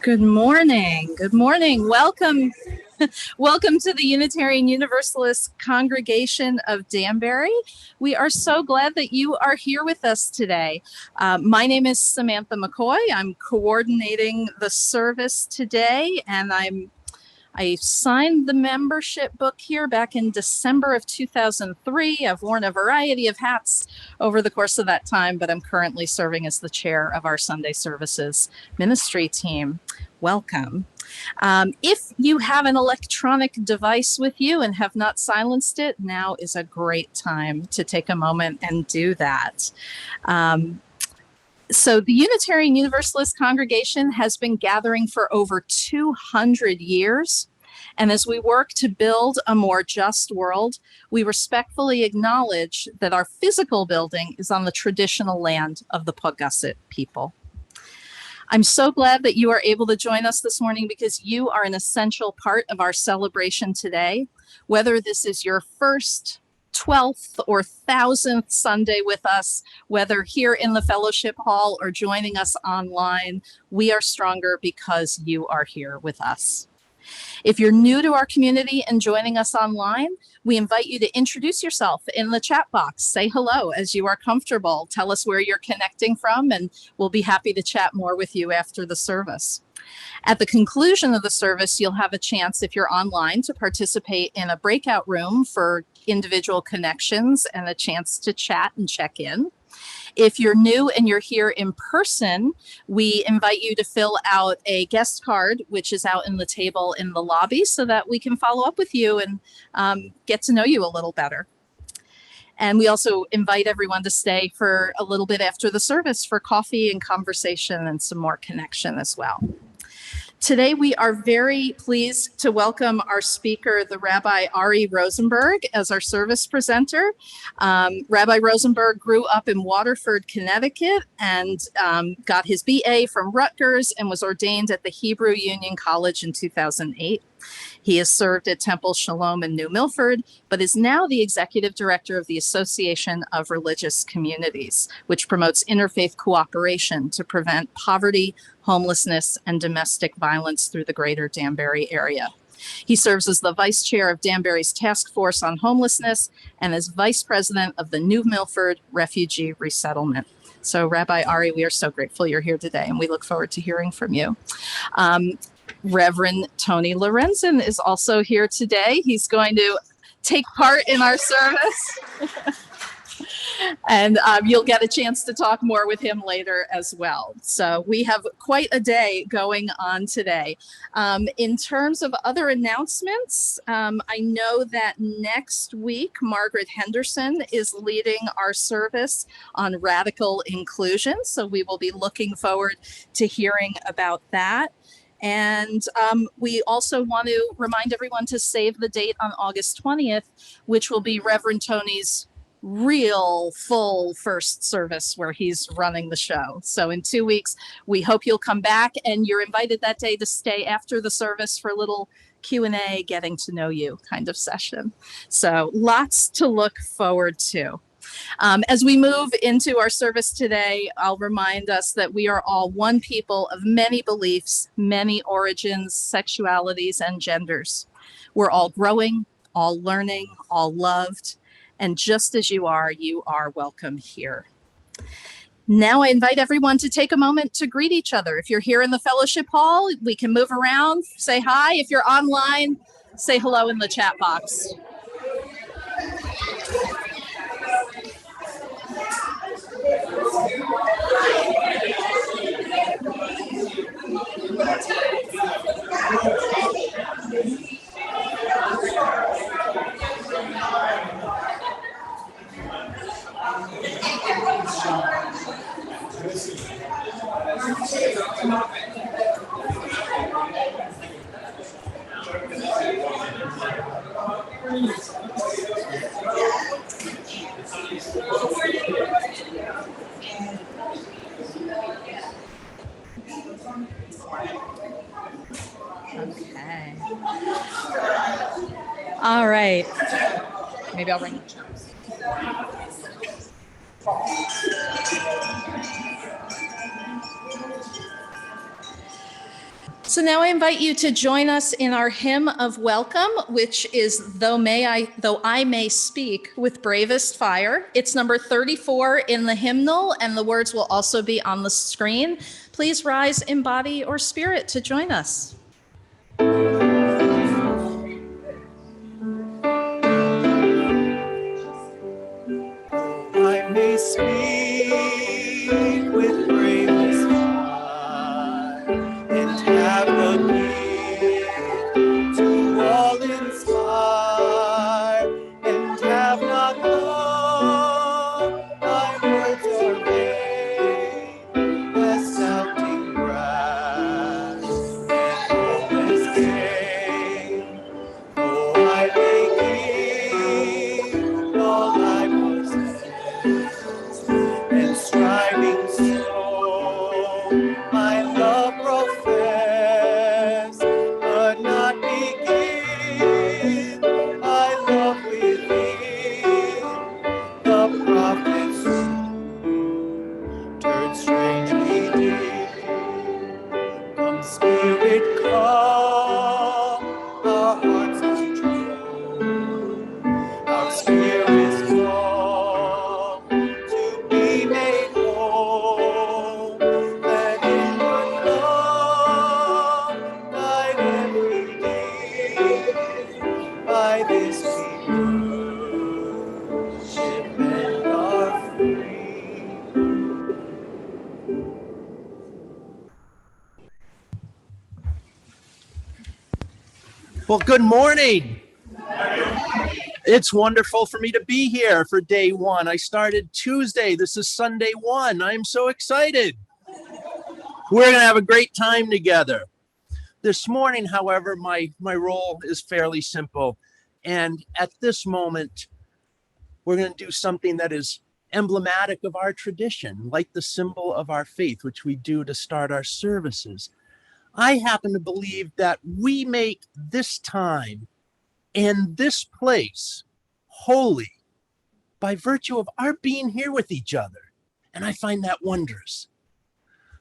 Good morning. Good morning. Welcome. Welcome to the Unitarian Universalist Congregation of Danbury. We are so glad that you are here with us today. My name is Samantha McCoy. I'm coordinating the service today, and I signed the membership book here back in December of 2003. I've worn a variety of hats over the course of that time, but I'm currently serving as the chair of our Sunday Services ministry team. Welcome. If you have an electronic device with you and have not silenced it, now is a great time to take a moment and do that. So the Unitarian Universalist Congregation has been gathering for over 200 years. And as we work to build a more just world, we respectfully acknowledge that our physical building is on the traditional land of the Paugussett people. I'm so glad that you are able to join us this morning because you are an essential part of our celebration today. Whether this is your first, 12th, or 1000th Sunday with us, whether here in the fellowship hall or joining us online, we are stronger because you are here with us. If you're new to our community and joining us online, we invite you to introduce yourself in the chat box. Say hello as you are comfortable. Tell us where you're connecting from, and we'll be happy to chat more with you after the service. At the conclusion of the service, you'll have a chance, if you're online, to participate in a breakout room for individual connections and a chance to chat and check in. If you're new and you're here in person, we invite you to fill out a guest card, which is out in the table in the lobby, so that we can follow up with you and get to know you a little better. And we also invite everyone to stay for a little bit after the service for coffee and conversation and some more connection as well. Today, we are very pleased to welcome our speaker, the Rabbi Ari Rosenberg, as our service presenter. Rabbi Rosenberg grew up in Waterford, Connecticut, and got his BA from Rutgers and was ordained at the Hebrew Union College in 2008. He has served at Temple Shalom in New Milford, but is now the executive director of the Association of Religious Communities, which promotes interfaith cooperation to prevent poverty, homelessness, and domestic violence through the greater Danbury area. He serves as the vice chair of Danbury's Task Force on Homelessness and as vice president of the New Milford Refugee Resettlement. So, Rabbi Ari, we are so grateful you're here today, and we look forward to hearing from you. Reverend Tony Lorenzen is also here today. He's going to take part in our service. And you'll get a chance to talk more with him later as well. So we have quite a day going on today. In terms of other announcements, I know that next week, Margaret Henderson is leading our service on radical inclusion. So we will be looking forward to hearing about that. And we also want to remind everyone to save the date on August 20th, which will be Reverend Tony's real full first service where he's running the show. So in 2 weeks, we hope you'll come back, and you're invited that day to stay after the service for a little Q&A, getting to know you kind of session. So lots to look forward to. As we move into our service today, I'll remind us that we are all one people of many beliefs, many origins, sexualities, and genders. We're all growing, all learning, all loved, and just as you are welcome here. Now I invite everyone to take a moment to greet each other. If you're here in the fellowship hall, we can move around, say hi. If you're online, say hello in the chat box. Okay. All right. Maybe I'll ring the chimes. So now I invite you to join us in our hymn of welcome, which is Though I May Speak with Bravest Fire. It's number 34 in the hymnal, and the words will also be on the screen. Please rise in body or spirit to join us. I may speak with bravest heart and have the gift to all inspire, and have not love, my words are vain, as sounding brass and hopeless gain. Oh, I may give all I possess, and striving so my love profess, but not begin I love within. The prophets turn strangely dim. Come, Spirit, come, our hearts are true. Our spirits long to be made whole. Let inward love guide every day. By this we worship and are free. Well, good morning. It's wonderful for me to be here for day one. I started Tuesday. This is Sunday one. I'm so excited. We're going to have a great time together. This morning, however, my role is fairly simple. And at this moment, we're going to do something that is emblematic of our tradition, like the symbol of our faith, which we do to start our services. I happen to believe that we make this time and this place holy by virtue of our being here with each other. And I find that wondrous.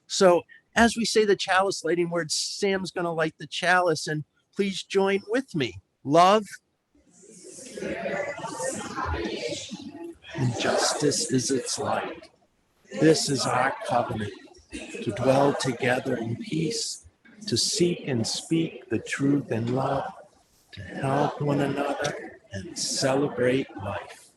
So as we say the chalice lighting words, Sam's going to light the chalice, and please join with me. Love and justice is its light. This is our covenant, to dwell together in peace, to seek and speak the truth in love, to help one another and celebrate life.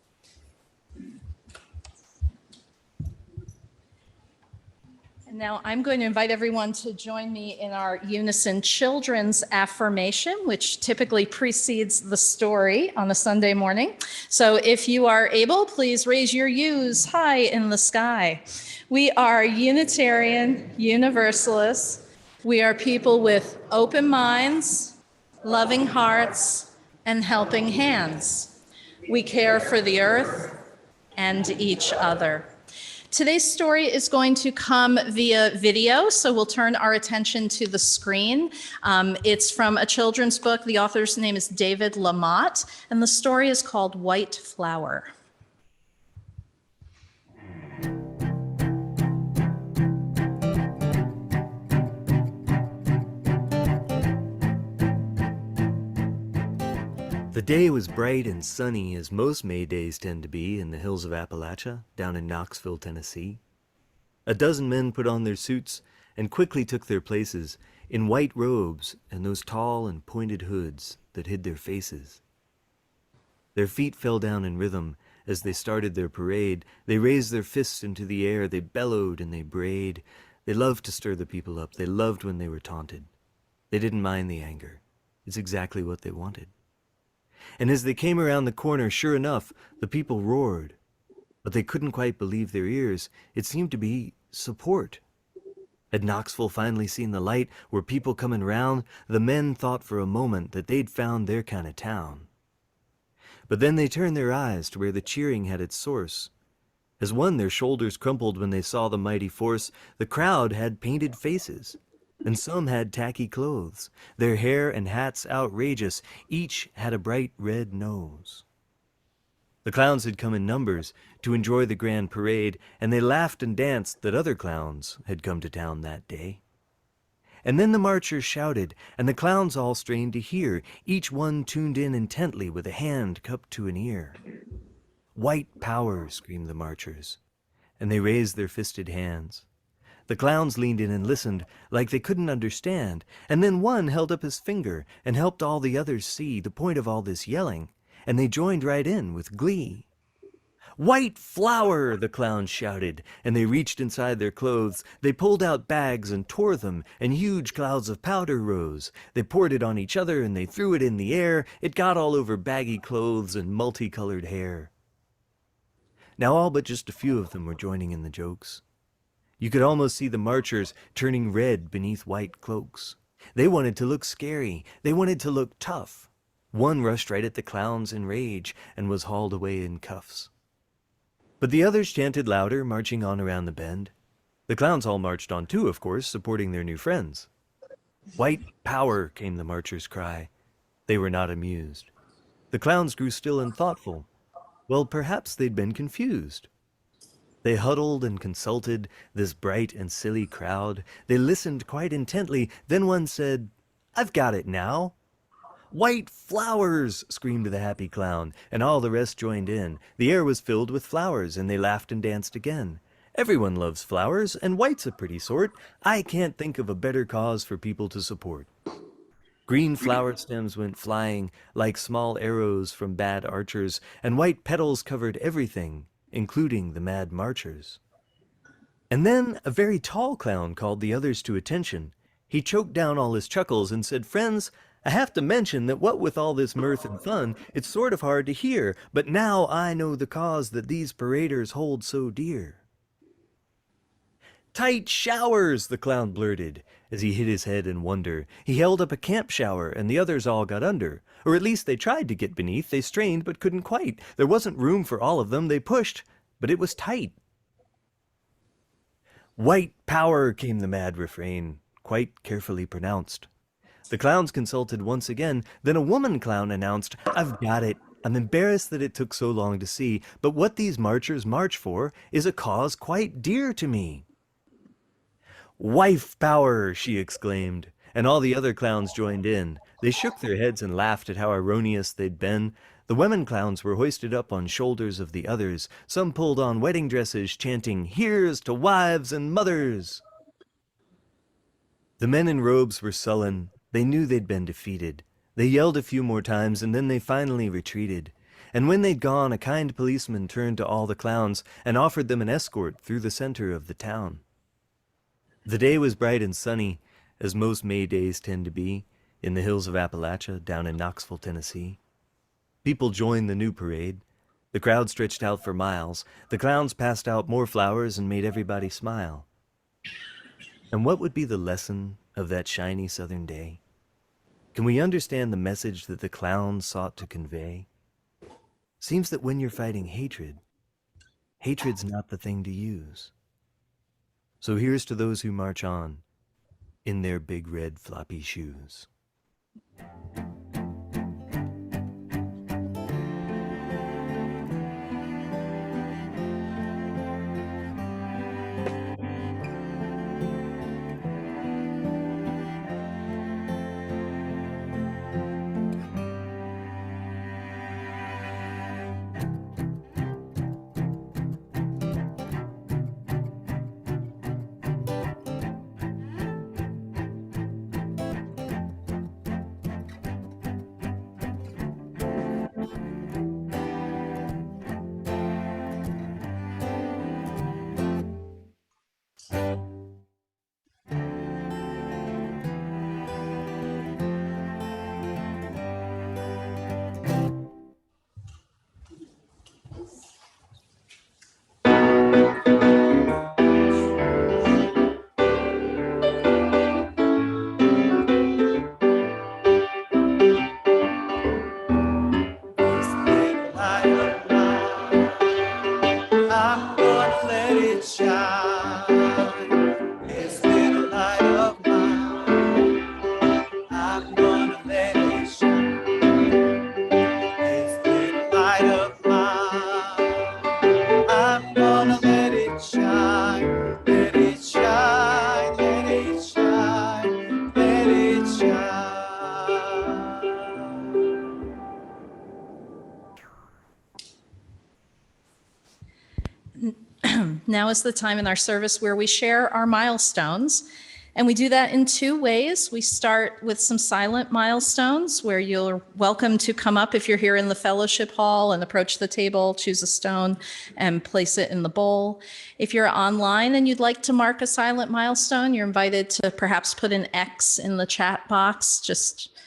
And now I'm going to invite everyone to join me in our unison children's affirmation, which typically precedes the story on a Sunday morning. So if you are able, please raise your U's high in the sky. We are Unitarian Universalists. We are people with open minds, loving hearts, and helping hands. We care for the earth and each other. Today's story is going to come via video, so we'll turn our attention to the screen. It's from a children's book. The author's name is David Lamotte, and the story is called White Flower. The day was bright and sunny, as most May days tend to be in the hills of Appalachia, down in Knoxville, Tennessee. A dozen men put on their suits and quickly took their places in white robes and those tall and pointed hoods that hid their faces. Their feet fell down in rhythm as they started their parade. They raised their fists into the air, they bellowed and they brayed. They loved to stir the people up. They loved when they were taunted. They didn't mind the anger. It's exactly what they wanted. And as they came around the corner, sure enough, the people roared. But they couldn't quite believe their ears. It seemed to be support. Had Knoxville finally seen the light? Were people coming round? The men thought for a moment that they'd found their kind of town. But then they turned their eyes to where the cheering had its source. As one, their shoulders crumpled when they saw the mighty force. The crowd had painted faces, and some had tacky clothes, their hair and hats outrageous. Each had a bright red nose. The clowns had come in numbers to enjoy the grand parade, and they laughed and danced that other clowns had come to town that day. And then the marchers shouted, and the clowns all strained to hear, each one tuned in intently with a hand cupped to an ear. "White power," screamed the marchers, and they raised their fisted hands. The clowns leaned in and listened like they couldn't understand, and then one held up his finger and helped all the others see the point of all this yelling, and they joined right in with glee. "White flour!" the clowns shouted, and they reached inside their clothes. They pulled out bags and tore them, and huge clouds of powder rose. They poured it on each other, and they threw it in the air. It got all over baggy clothes and multicolored hair. Now all but just a few of them were joining in the jokes. You could almost see the marchers turning red beneath white cloaks. They wanted to look scary. They wanted to look tough. One rushed right at the clowns in rage and was hauled away in cuffs. But the others chanted louder, marching on around the bend. The clowns all marched on too, of course, supporting their new friends. "White power," came the marchers' cry. They were not amused. The clowns grew still and thoughtful. Well, perhaps they'd been confused. They huddled and consulted, this bright and silly crowd. They listened quite intently. Then one said, "I've got it now." "White flowers!" screamed the happy clown, and all the rest joined in. The air was filled with flowers, and they laughed and danced again. Everyone loves flowers, and white's a pretty sort. I can't think of a better cause for people to support. Green flower stems went flying like small arrows from bad archers, and white petals covered everything, including the mad marchers. And then a very tall clown called the others to attention. He choked down all his chuckles and said, "Friends, I have to mention that what with all this mirth and fun, it's sort of hard to hear, but now I know the cause that these paraders hold so dear." "Tight showers," the clown blurted, as he hit his head in wonder. He held up a camp shower, and the others all got under. Or at least they tried to get beneath. They strained but couldn't quite. There wasn't room for all of them. They pushed, but it was tight. "White power," came the mad refrain, quite carefully pronounced. The clowns consulted once again. Then a woman clown announced, "I've got it. I'm embarrassed that it took so long to see, but what these marchers march for is a cause quite dear to me." "Wife power," she exclaimed, and all the other clowns joined in. They shook their heads and laughed at how erroneous they'd been. The women clowns were hoisted up on shoulders of the others. Some pulled on wedding dresses, chanting, "Here's to wives and mothers." The men in robes were sullen. They knew they'd been defeated. They yelled a few more times, and then they finally retreated. And when they'd gone, a kind policeman turned to all the clowns and offered them an escort through the center of the town. The day was bright and sunny, as most May days tend to be, in the hills of Appalachia, down in Knoxville, Tennessee. People joined the new parade. The crowd stretched out for miles. The clowns passed out more flowers and made everybody smile. And what would be the lesson of that shiny southern day? Can we understand the message that the clowns sought to convey? Seems that when you're fighting hatred, hatred's not the thing to use. So here's to those who march on in their big red floppy shoes. Now is the time in our service where we share our milestones. And we do that in two ways. We start with some silent milestones where you're welcome to come up if you're here in the fellowship hall and approach the table, choose a stone and place it in the bowl. If you're online and you'd like to mark a silent milestone, you're invited to perhaps put an X in the chat box, just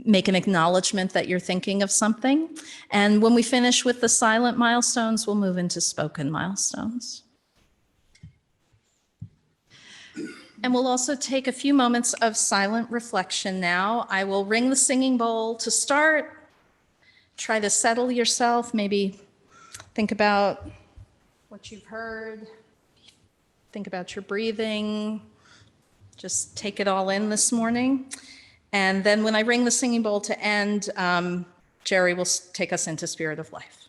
make an acknowledgement that you're thinking of something. And when we finish with the silent milestones, we'll move into spoken milestones. And we'll also take a few moments of silent reflection now. I will ring the singing bowl to start. Try to settle yourself. Maybe think about what you've heard. Think about your breathing. Just take it all in this morning. And then when I ring the singing bowl to end, Jerry will take us into Spirit of Life.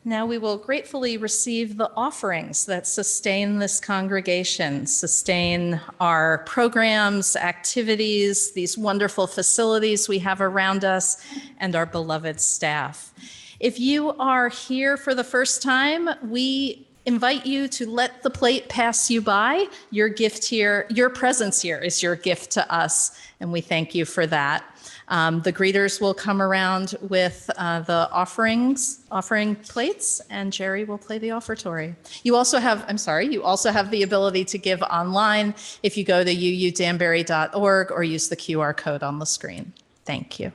Now we will gratefully receive the offerings that sustain this congregation, sustain our programs, activities, these wonderful facilities we have around us, and our beloved staff. If you are here for the first time, we invite you to let the plate pass you by. Your gift here, your presence here is your gift to us, and we thank you for that. The greeters will come around with the offering plates, and Jerry will play the offertory. You also have the ability to give online if you go to uudanbury.org or use the QR code on the screen. Thank you.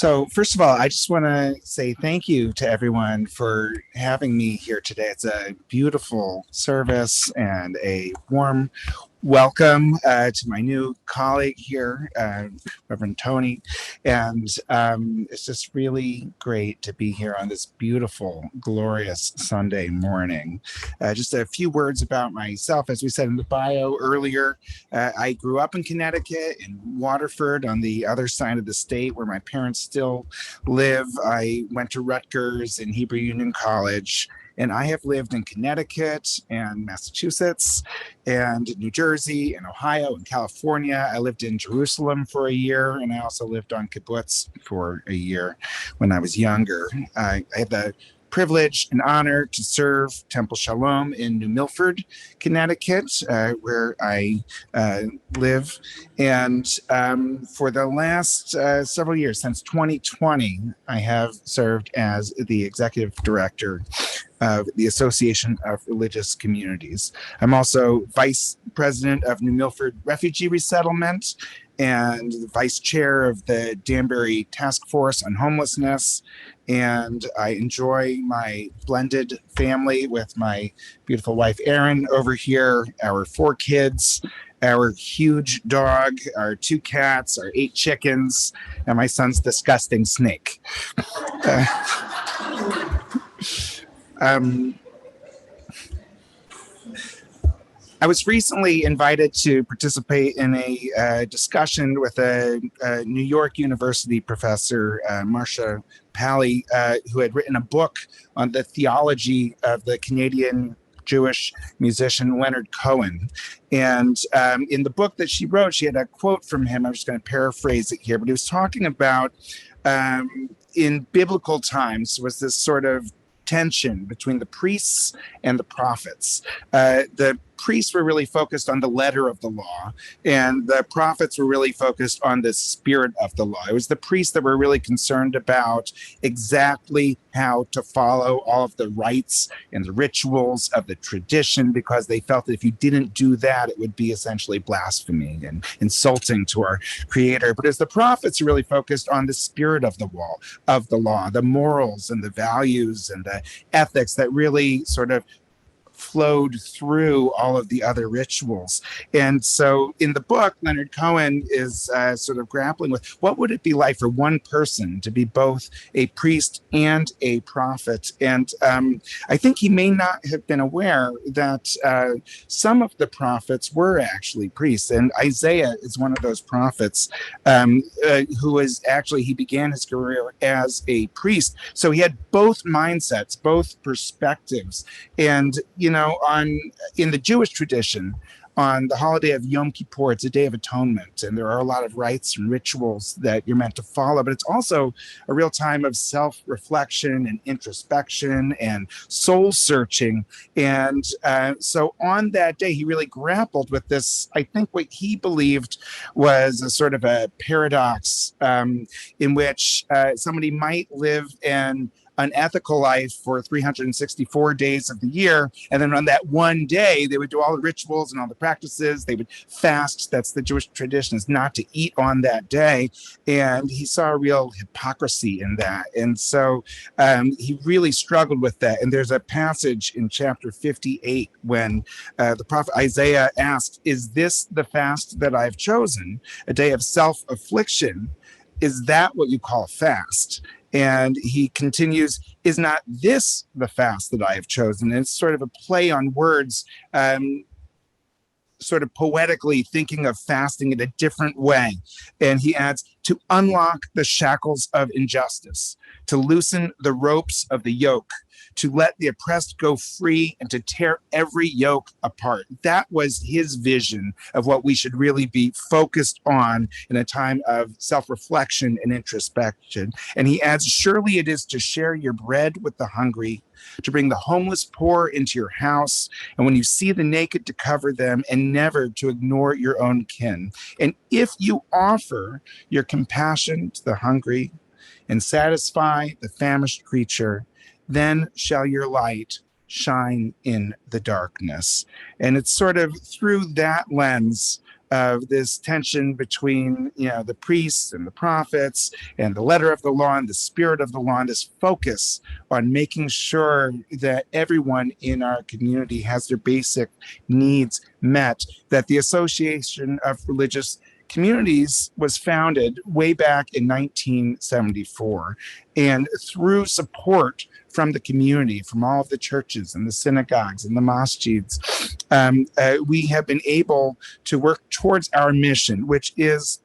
So, first of all, I just want to say thank you to everyone for having me here today. It's a beautiful service and a warm welcome to my new colleague here, Reverend Tony. And it's just really great to be here on this beautiful, glorious Sunday morning. Just a few words about myself. As we said in the bio earlier, I grew up in Connecticut, in Waterford, on the other side of the state where my parents still live. I went to Rutgers and Hebrew Union College. And I have lived in Connecticut and Massachusetts and New Jersey and Ohio and California. I lived in Jerusalem for a year, and I also lived on kibbutz for a year when I was younger. I had the privilege and honor to serve Temple Shalom in New Milford, Connecticut, where I live. And for the last several years, since 2020, I have served as the executive director of the Association of Religious Communities. I'm also vice president of New Milford Refugee Resettlement and vice chair of the Danbury Task Force on Homelessness. And I enjoy my blended family with my beautiful wife, Erin, over here, our 4 kids, our huge dog, our 2 cats, our 8 chickens, and my son's disgusting snake. I was recently invited to participate in a discussion with a New York University professor, Marcia Pally, who had written a book on the theology of the Canadian Jewish musician Leonard Cohen. And in the book that she wrote, she had a quote from him. I'm just going to paraphrase it here, but he was talking about in biblical times was this sort of tension between the priests and the prophets. The priests were really focused on the letter of the law, and the prophets were really focused on the spirit of the law. It was the priests that were really concerned about exactly how to follow all of the rites and the rituals of the tradition, because they felt that if you didn't do that, it would be essentially blasphemy and insulting to our Creator. But as the prophets are really focused on the spirit of the law, the morals and the values and the ethics that really sort of flowed through all of the other rituals. And so in the book, Leonard Cohen is sort of grappling with what would it be like for one person to be both a priest and a prophet. And I think he may not have been aware that some of the prophets were actually priests. And Isaiah is one of those prophets who is actually, he began his career as a priest. So he had both mindsets, both perspectives. And in the Jewish tradition, on the holiday of Yom Kippur, it's a day of atonement, and there are a lot of rites and rituals that you're meant to follow, but it's also a real time of self-reflection and introspection and soul-searching. And so on that day, he really grappled with this, I think what he believed was a sort of a paradox in which somebody might live in an ethical life for 364 days of the year. And then on that one day, they would do all the rituals and all the practices. They would fast. That's the Jewish tradition, is not to eat on that day. And he saw a real hypocrisy in that. And so he really struggled with that. And there's a passage in chapter 58 when the prophet Isaiah asked, "Is this the fast that I've chosen, a day of self-affliction? Is that what you call a fast?" And he continues, "Is not this the fast that I have chosen?" And it's sort of a play on words, sort of poetically thinking of fasting in a different way. And he adds, "To unlock the shackles of injustice, to loosen the ropes of the yoke, to let the oppressed go free, and to tear every yoke apart." That was his vision of what we should really be focused on in a time of self-reflection and introspection. And he adds, "Surely it is to share your bread with the hungry, to bring the homeless poor into your house, and when you see the naked, to cover them, and never to ignore your own kin. And if you offer your compassion to the hungry and satisfy the famished creature, then shall your light shine in the darkness." And it's sort of through that lens of this tension between, the priests and the prophets and the letter of the law and the spirit of the law, and this focus on making sure that everyone in our community has their basic needs met, that the Association of Religious Communities was founded way back in 1974. And through support from the community, from all of the churches and the synagogues and the masjids, we have been able to work towards our mission, which is,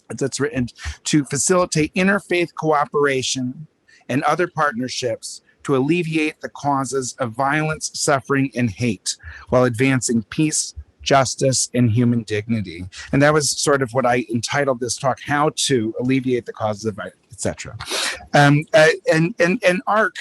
that's written, to facilitate interfaith cooperation and other partnerships to alleviate the causes of violence, suffering, and hate while advancing peace, justice, and human dignity. And that was sort of what I entitled this talk, How to Alleviate the Causes of Violence, etc. And ARC,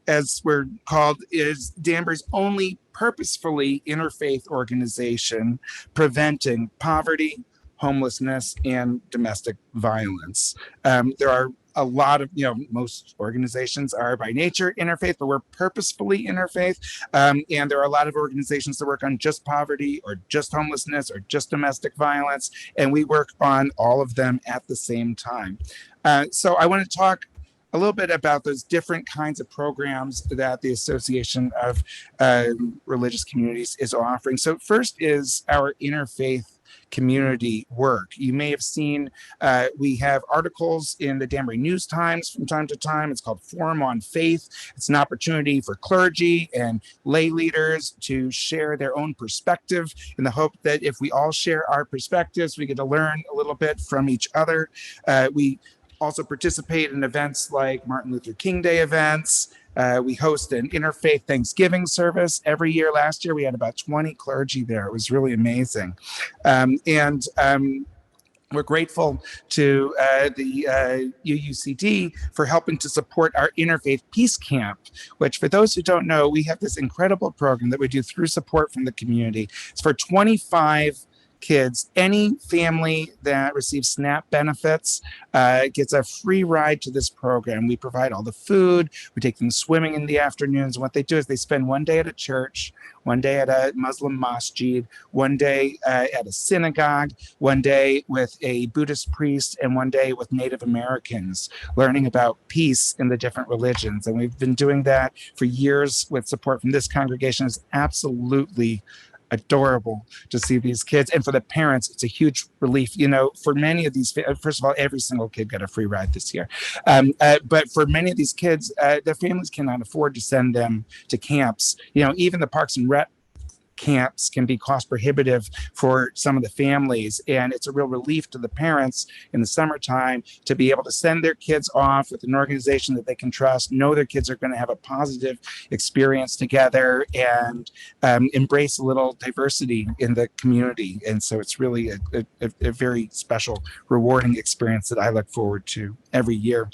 as we're called, is Danbury's only purposefully interfaith organization preventing poverty, homelessness, and domestic violence. There are a lot of, most organizations are by nature interfaith, but we're purposefully interfaith. And there are a lot of organizations that work on just poverty or just homelessness or just domestic violence. And we work on all of them at the same time. So I want to talk a little bit about those different kinds of programs that the Association of Religious Communities is offering. So first is our interfaith community work. You may have seen we have articles in the Danbury News Times from time to time. It's called Forum on Faith. It's an opportunity for clergy and lay leaders to share their own perspective, in the hope that if we all share our perspectives, we get to learn a little bit from each other. We also participate in events like Martin Luther King Day events. We host an interfaith Thanksgiving service every year. Last year, we had about 20 clergy there. It was really amazing. We're grateful to the UUCD for helping to support our Interfaith Peace Camp, which, for those who don't know, we have this incredible program that we do through support from the community. It's for 25 kids. Any family that receives SNAP benefits gets a free ride to this program. We provide all the food. We take them swimming in the afternoons. And what they do is they spend one day at a church, one day at a Muslim masjid, one day at a synagogue, one day with a Buddhist priest, and one day with Native Americans, learning about peace in the different religions. And we've been doing that for years with support from this congregation. It's absolutely adorable to see these kids, and for the parents it's a huge relief. For many of these, first of all, every single kid got a free ride this year, but for many of these kids, their families cannot afford to send them to camps. Even the Parks and Rec camps can be cost prohibitive for some of the families, and it's a real relief to the parents in the summertime to be able to send their kids off with an organization that they can trust, know their kids are going to have a positive experience together, and embrace a little diversity in the community. And so it's really a very special, rewarding experience that I look forward to every year.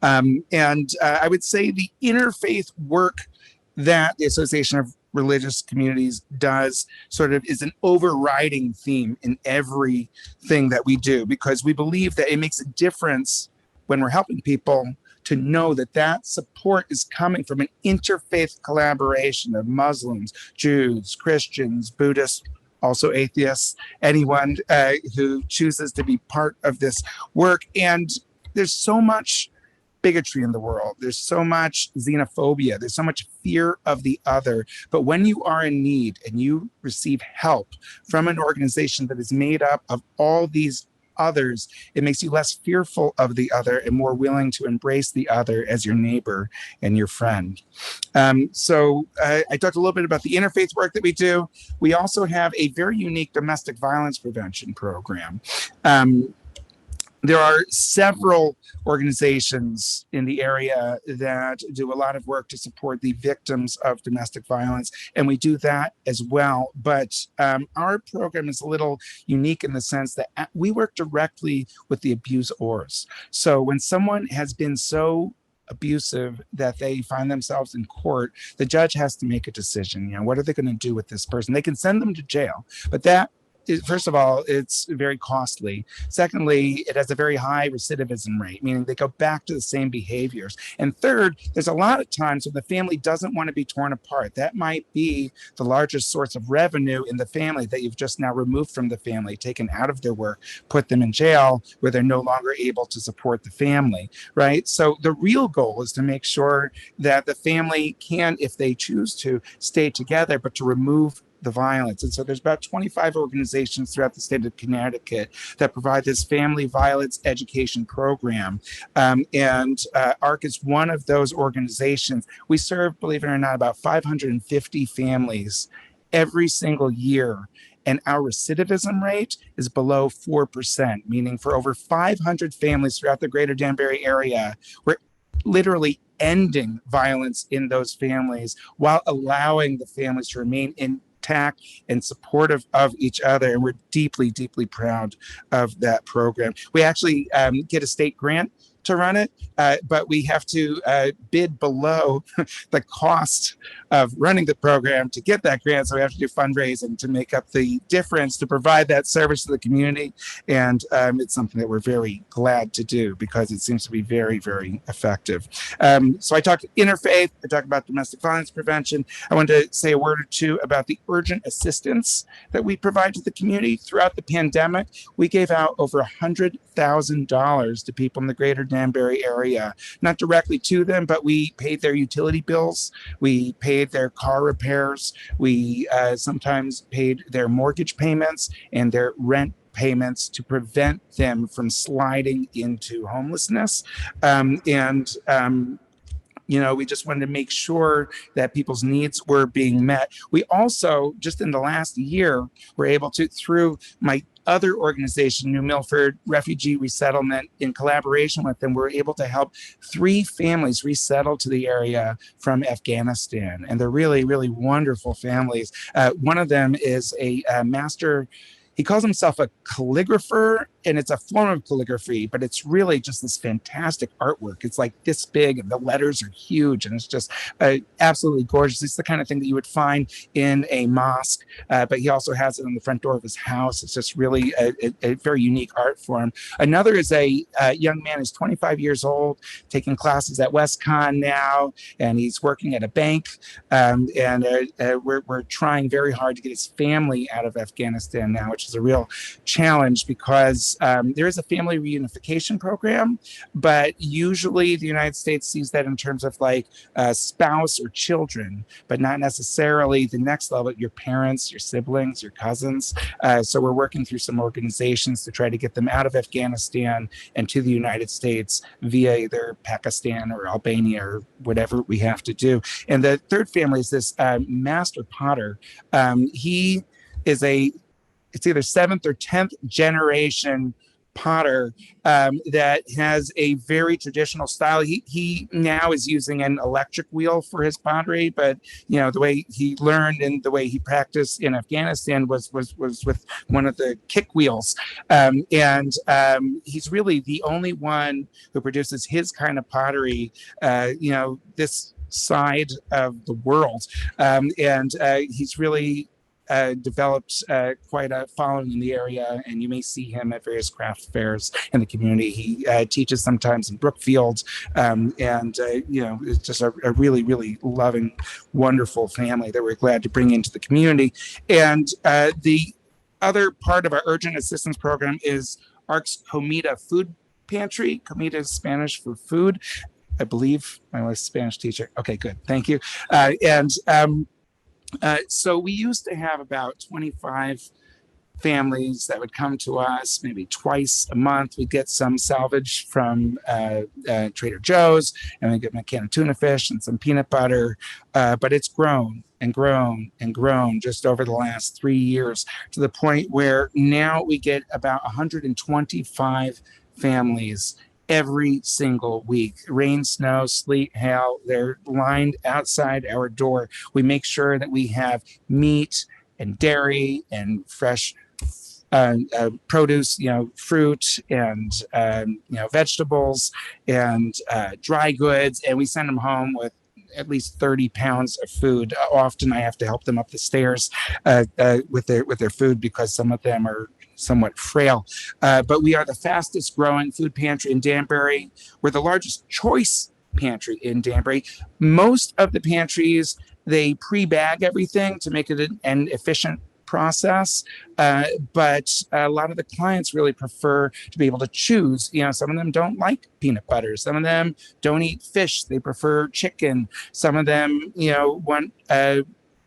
I would say the interfaith work that the Association of Religious Communities does sort of is an overriding theme in everything that we do, because we believe that it makes a difference when we're helping people to know that that support is coming from an interfaith collaboration of Muslims, Jews, Christians, Buddhists, also atheists, anyone who chooses to be part of this work. And there's so much bigotry in the world. There's so much xenophobia. There's so much fear of the other. But when you are in need and you receive help from an organization that is made up of all these others, it makes you less fearful of the other and more willing to embrace the other as your neighbor and your friend. So I talked a little bit about the interfaith work that we do. We also have a very unique domestic violence prevention program. There are several organizations in the area that do a lot of work to support the victims of domestic violence, and we do that as well. But our program is a little unique in the sense that we work directly with the abusers. So when someone has been so abusive that they find themselves in court, the judge has to make a decision. What are they going to do with this person? They can send them to jail, but that first of all, it's very costly. Secondly, it has a very high recidivism rate, meaning they go back to the same behaviors. And third, there's a lot of times when the family doesn't want to be torn apart. That might be the largest source of revenue in the family that you've just now removed from the family, taken out of their work, put them in jail where they're no longer able to support the family, right? So the real goal is to make sure that the family can, if they choose to, stay together, but to remove the violence. And so there's about 25 organizations throughout the state of Connecticut that provide this family violence education program. And ARC is one of those organizations. We serve, believe it or not, about 550 families every single year. And our recidivism rate is below 4%, meaning for over 500 families throughout the greater Danbury area, we're literally ending violence in those families while allowing the families to remain intact and supportive of each other. And we're deeply, deeply proud of that program. We actually get a state grant to run it, but we have to bid below the cost of running the program to get that grant. So we have to do fundraising to make up the difference to provide that service to the community. And it's something that we're very glad to do because it seems to be very, very effective. So I talked interfaith, I talked about domestic violence prevention. I wanted to say a word or two about the urgent assistance that we provide to the community. Throughout the pandemic, we gave out over $100,000 to people in the greater Danbury area, not directly to them, but we paid their utility bills, we paid their car repairs, we sometimes paid their mortgage payments and their rent payments to prevent them from sliding into homelessness. We just wanted to make sure that people's needs were being met. We also, just in the last year, were able to, through my other organization, New Milford Refugee Resettlement, in collaboration with them, we're able to help 3 families resettle to the area from Afghanistan. And they're really, really wonderful families. One of them is a master. He calls himself a calligrapher, and it's a form of calligraphy, but it's really just this fantastic artwork. It's like this big, and the letters are huge, and it's just absolutely gorgeous. It's the kind of thing that you would find in a mosque, but he also has it on the front door of his house. It's just really a very unique art form. Another is a young man who's 25 years old, taking classes at WestCon now, and he's working at a bank, and we're trying very hard to get his family out of Afghanistan now, which is a real challenge because there is a family reunification program, but usually the United States sees that in terms of like a spouse or children, but not necessarily the next level, your parents, your siblings, your cousins. So we're working through some organizations to try to get them out of Afghanistan and to the United States via either Pakistan or Albania or whatever we have to do. And the third family is this master potter. He is it's either 7th or 10th generation potter that has a very traditional style. He now is using an electric wheel for his pottery, but the way he learned and the way he practiced in Afghanistan was with one of the kick wheels. He's really the only one who produces his kind of pottery, this side of the world. He's really developed quite a following in the area, and you may see him at various craft fairs in the community. He teaches sometimes in Brookfield, it's just a really, really loving, wonderful family that we're glad to bring into the community. And the other part of our urgent assistance program is ARC's Comida Food Pantry. Comida is Spanish for food. I believe my wife's a Spanish teacher. Okay, good. Thank you. So we used to have about 25 families that would come to us maybe twice a month. We'd get some salvage from Trader Joe's, and we'd get a can of tuna fish and some peanut butter. But it's grown and grown and grown just over the last 3 years to the point where now we get about 125 families every single week. Rain, snow, sleet, hail, they're lined outside our door. We make sure that we have meat and dairy and fresh produce, fruit and vegetables and dry goods, and we send them home with at least 30 pounds of food. Often I have to help them up the stairs with their food because some of them are somewhat frail. But we are the fastest growing food pantry in Danbury. We're the largest choice pantry in Danbury. Most of the pantries, they pre-bag everything to make it an efficient process, but a lot of the clients really prefer to be able to choose. Some of them don't like peanut butter, some of them don't eat fish, they prefer chicken, some of them want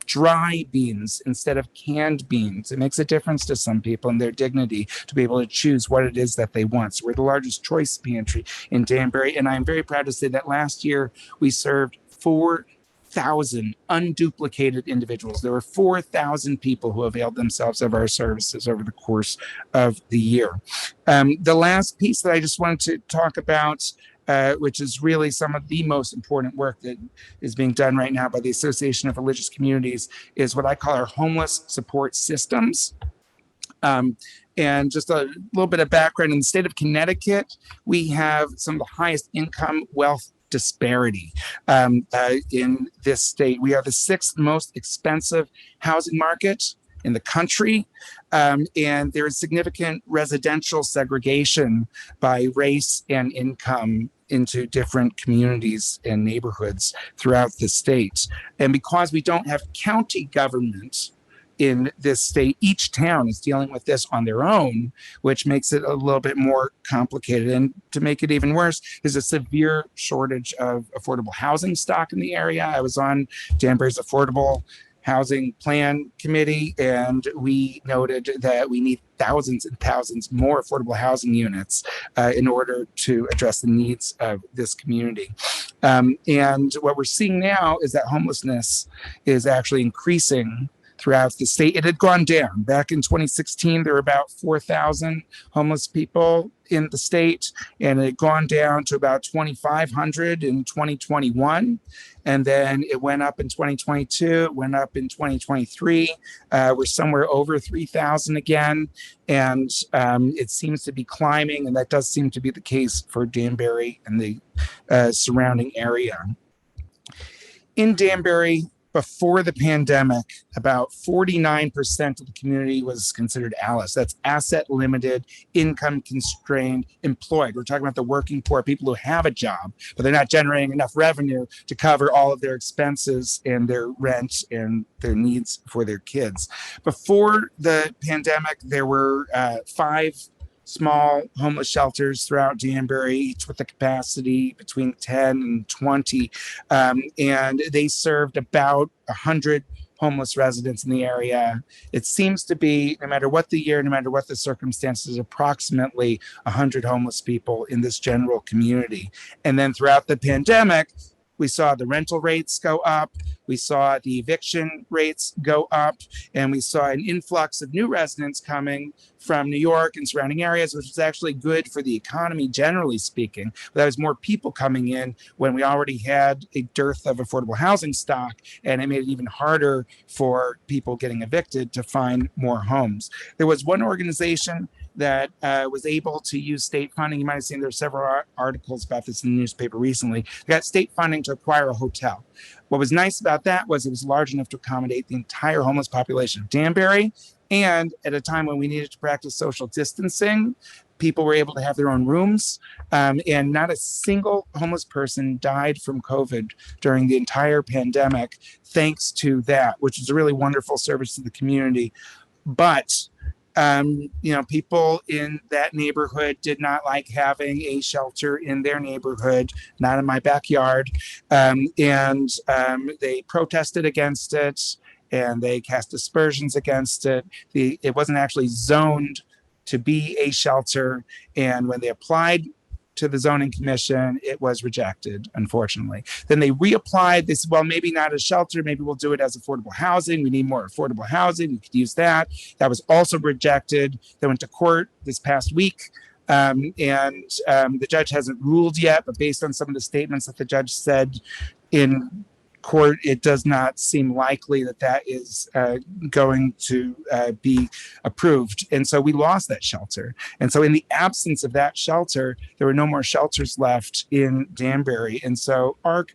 dry beans instead of canned beans. It makes a difference to some people in their dignity to be able to choose what it is that they want. So we're the largest choice pantry in Danbury, and I'm very proud to say that last year we served 4,000 unduplicated individuals. There were 4,000 people who availed themselves of our services over the course of the year. The last piece that I just wanted to talk about, which is really some of the most important work that is being done right now by the Association of Religious Communities, is what I call our homeless support systems. And just a little bit of background, in the state of Connecticut, we have some of the highest income wealth disparity in this state. We are the sixth most expensive housing market in the country, and there is significant residential segregation by race and income into different communities and neighborhoods throughout the state. And because we don't have county government in this state, each town is dealing with this on their own, which makes it a little bit more complicated. And to make it even worse, there's a severe shortage of affordable housing stock in the area. I was on Danbury's Affordable Housing Plan Committee, and we noted that we need thousands and thousands more affordable housing units in order to address the needs of this community. And what we're seeing now is that homelessness is actually increasing throughout the state. It had gone down. Back in 2016, there were about 4,000 homeless people in the state, and it had gone down to about 2,500 in 2021. And then it went up in 2022, it went up in 2023. We're somewhere over 3,000 again. And it seems to be climbing, and that does seem to be the case for Danbury and the surrounding area. In Danbury, before the pandemic, about 49% of the community was considered ALICE. That's asset limited, income constrained, employed. We're talking about the working poor, people who have a job, but they're not generating enough revenue to cover all of their expenses and their rent and their needs for their kids. Before the pandemic, there were 5 small homeless shelters throughout Danbury, each with a capacity between 10 and 20. And they served about 100 homeless residents in the area. It seems to be, no matter what the year, no matter what the circumstances, approximately 100 homeless people in this general community. And then throughout the pandemic, we saw the rental rates go up, we saw the eviction rates go up, and we saw an influx of new residents coming from New York and surrounding areas, which was actually good for the economy, generally speaking. But there was more people coming in when we already had a dearth of affordable housing stock, and it made it even harder for people getting evicted to find more homes. There was one organization that was able to use state funding. You might have seen there are several articles about this in the newspaper recently. They got state funding to acquire a hotel. What was nice about that was it was large enough to accommodate the entire homeless population of Danbury. And at a time when we needed to practice social distancing, people were able to have their own rooms. And not a single homeless person died from COVID during the entire pandemic, thanks to that, which is a really wonderful service to the community. But people in that neighborhood did not like having a shelter in their neighborhood, not in my backyard. And they protested against it, and they cast aspersions against it. It wasn't actually zoned to be a shelter. And when they applied to the zoning commission, it was rejected, unfortunately. Then they reapplied. They said, well, maybe not a shelter. Maybe we'll do it as affordable housing. We need more affordable housing. We could use that. That was also rejected. They went to court this past week. And the judge hasn't ruled yet, but based on some of the statements that the judge said in court, it does not seem likely that that is going to be approved. And so we lost that shelter. And so in the absence of that shelter, there were no more shelters left in Danbury. And so ARC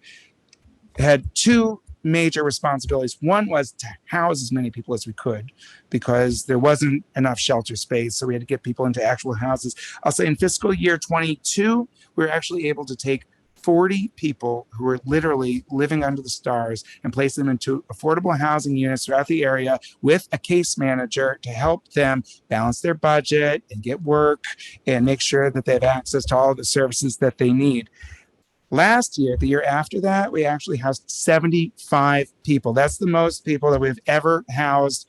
had two major responsibilities. One was to house as many people as we could because there wasn't enough shelter space. So we had to get people into actual houses. I'll say in fiscal year 22, we were actually able to take 40 people who were literally living under the stars and place them into affordable housing units throughout the area with a case manager to help them balance their budget and get work and make sure that they have access to all of the services that they need. Last year, the year after that, we actually housed 75 people. That's the most people that we've ever housed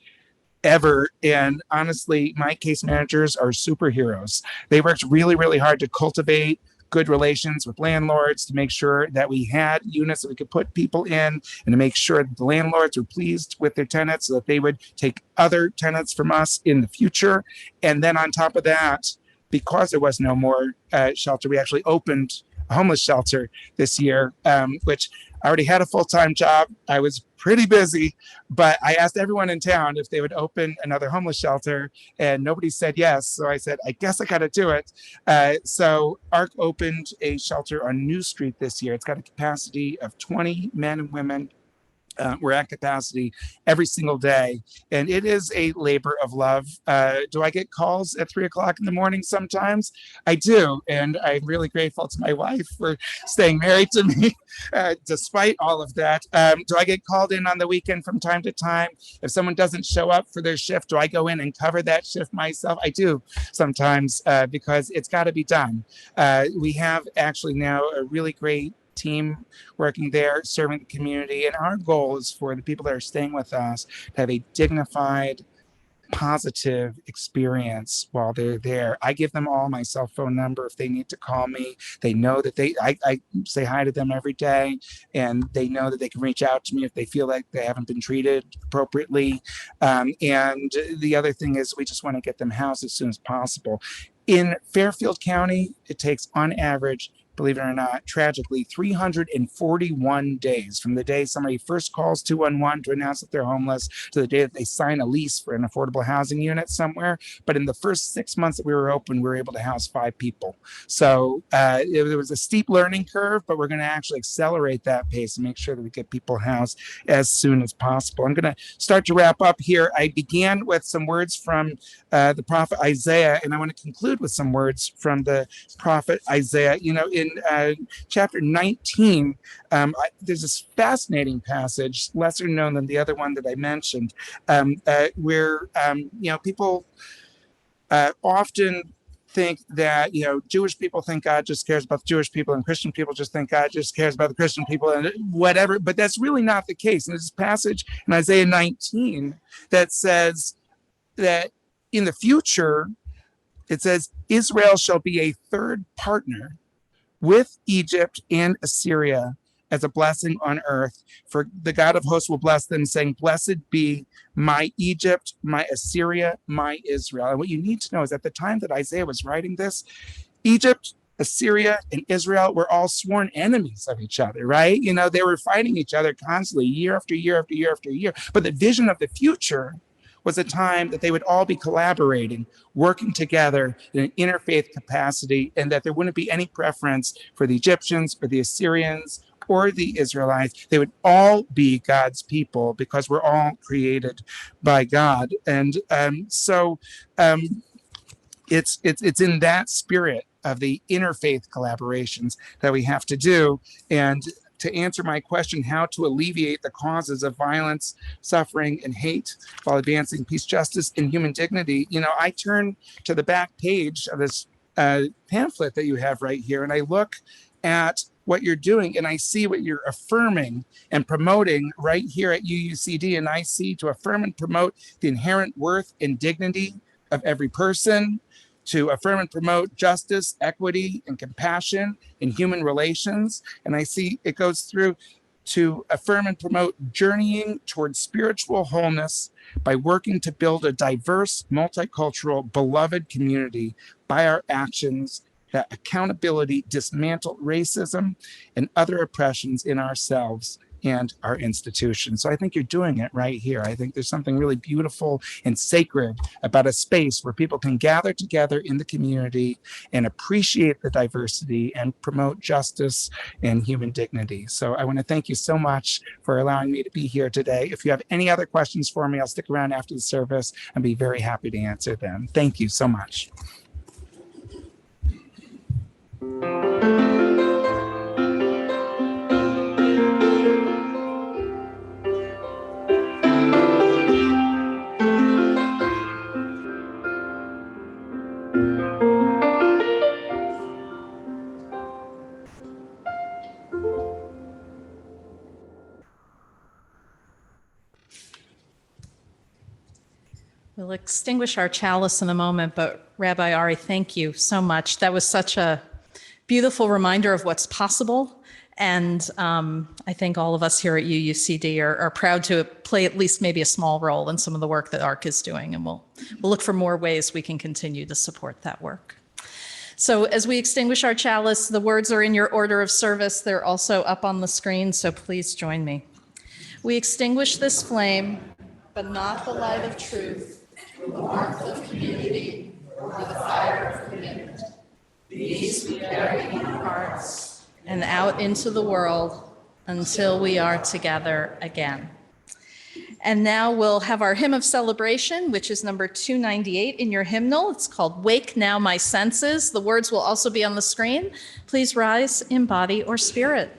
ever. And honestly, my case managers are superheroes. They worked really, really hard to cultivate good relations with landlords to make sure that we had units that we could put people in and to make sure that the landlords were pleased with their tenants so that they would take other tenants from us in the future. And then on top of that, because there was no more shelter, we actually opened a homeless shelter this year, which I already had a full-time job. I was pretty busy, but I asked everyone in town if they would open another homeless shelter, and nobody said yes. So I said, I guess I got to do it. So ARC opened a shelter on New Street this year. It's got a capacity of 20 men and women. We're at capacity every single day, and it is a labor of love. Do I get calls at 3:00 in the morning? Sometimes I do, and I'm really grateful to my wife for staying married to me despite all of that. Do I get called in on the weekend from time to time? If someone doesn't show up for their shift, do I go in and cover that shift myself? I do sometimes because it's got to be done. We have actually now a really great team working there, serving the community. And our goal is for the people that are staying with us to have a dignified, positive experience while they're there. I give them all my cell phone number if they need to call me. They know that I say hi to them every day, and they know that they can reach out to me if they feel like they haven't been treated appropriately. And the other thing is we just want to get them housed as soon as possible. In Fairfield County, it takes on average, believe it or not, tragically, 341 days from the day somebody first calls 211 to announce that they're homeless to the day that they sign a lease for an affordable housing unit somewhere. But in the first 6 months that we were open, we were able to house 5 people. So it was a steep learning curve, but we're going to actually accelerate that pace and make sure that we get people housed as soon as possible. I'm going to start to wrap up here. I began with some words from the prophet Isaiah, and I want to conclude with some words from the prophet Isaiah. You know, in chapter 19, there's this fascinating passage, lesser known than the other one that I mentioned, where people often think that Jewish people think God just cares about the Jewish people, and Christian people just think God just cares about the Christian people, and whatever. But that's really not the case. And there's this passage in Isaiah 19 that says that in the future, it says, Israel shall be a third partner with Egypt and Assyria as a blessing on earth. For the God of hosts will bless them, saying, blessed be my Egypt, my Assyria, my Israel. And what you need to know is at the time that Isaiah was writing this, Egypt, Assyria, and Israel were all sworn enemies of each other, right? They were fighting each other constantly, year after year after year after year. But the vision of the future was a time that they would all be collaborating, working together in an interfaith capacity, and that there wouldn't be any preference for the Egyptians or the Assyrians or the Israelites. They would all be God's people because we're all created by God. And so it's in that spirit of the interfaith collaborations that we have to do. And to answer my question, how to alleviate the causes of violence, suffering, and hate while advancing peace, justice, and human dignity, I turn to the back page of this pamphlet that you have right here, and I look at what you're doing, and I see what you're affirming and promoting right here at UUCD, and I see to affirm and promote the inherent worth and dignity of every person, to affirm and promote justice, equity, and compassion in human relations. And I see it goes through to affirm and promote journeying towards spiritual wholeness by working to build a diverse, multicultural, beloved community by our actions, that accountability dismantle racism and other oppressions in ourselves and our institution. So I think you're doing it right here. I think there's something really beautiful and sacred about a space where people can gather together in the community and appreciate the diversity and promote justice and human dignity. So I want to thank you so much for allowing me to be here today. If you have any other questions for me, I'll stick around after the service and be very happy to answer them. Thank you so much. We'll extinguish our chalice in a moment, but Rabbi Ari, thank you so much. That was such a beautiful reminder of what's possible. And I think all of us here at UUCD are proud to play at least maybe a small role in some of the work that ARC is doing. And we'll look for more ways we can continue to support that work. So as we extinguish our chalice, the words are in your order of service. They're also up on the screen, so please join me. We extinguish this flame, but not the light of truth, the warmth of community, or the fire of commitment. These we carry in our hearts and out into the world until we are together again. And now we'll have our hymn of celebration, which is number 298 in your hymnal. It's called Wake Now My Senses. The words will also be on the screen. Please rise in body or spirit.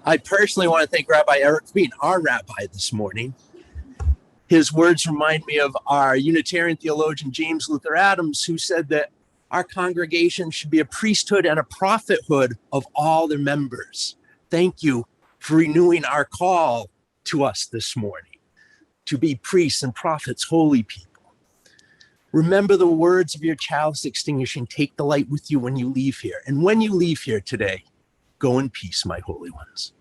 I personally want to thank Rabbi Eric for being our rabbi this morning. His words remind me of our Unitarian theologian, James Luther Adams, who said that our congregation should be a priesthood and a prophethood of all their members. Thank you for renewing our call to us this morning, to be priests and prophets, holy people. Remember the words of your chalice extinguishing. Take the light with you when you leave here. And when you leave here today, go in peace, my holy ones.